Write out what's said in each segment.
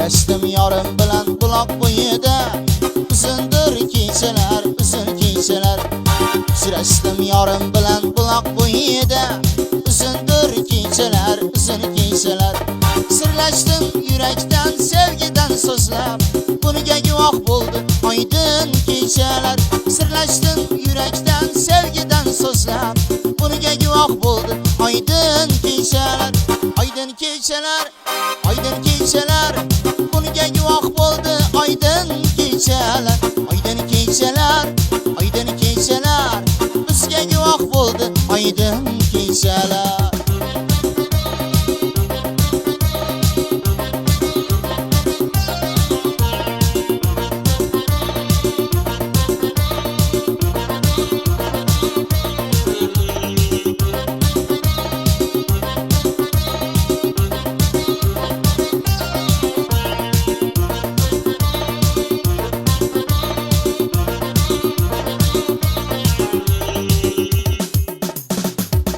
Sirashdim yorim bilan buloq bo'yida, uzundir kechalar, uzun kechalar. Sirashdim yorim bilan buloq bo'yida, uzundir kechalar, uzun kechalar. Sirlashdim yurakdan, sevgidan so'zlab, buniga guvoh bo'ldi oydin kechalar. Sirlashdim yurakdan, sevgidan so'zlab, buniga guvoh bo'ldi oydin kechalar. Oydin kechalar, oydin kechalar, buniga guvoh bo'ldi oydin kechalar. Oydin kechalar, oydin kechalar, bizga guvoh bo'ldi oydin kechalar.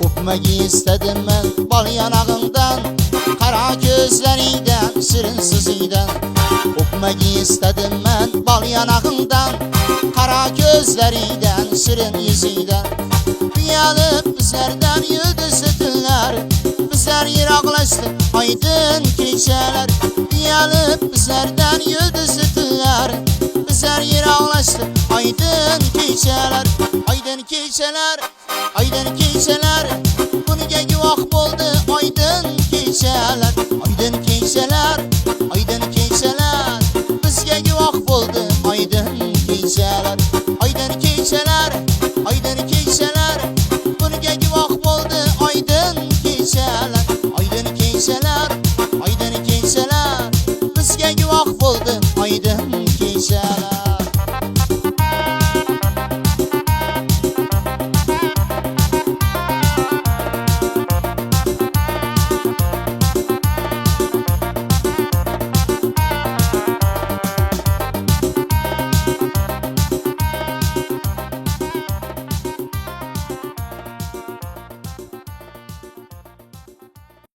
O'pmagi istadim men bol yanag'ingdan, qara ko'zlaringdan, shirin so'zingdan. O'pmagi istadim men bol yanag'ingdan, qara ko'zlaringdan, shirin yuzingdan. Uyalib bizlardan yulduzli tunlar, bizlar yiroqlashdi oydin kechalar. Uyalib bizlardan yulduzli tunlar, bizlar yiroqlashdi oydin kechalar. Oydin kechalar, oydin kechalar, buniga guvoh bo'ldi oydin kechalar. Oydin kechalar, oydin kechalar, bizga guvoh bo'ldi oydin kechalar. Oydin kechalar, oydin kechalar, buniga guvoh bo'ldi oydin kechalar. Oydin kechalar.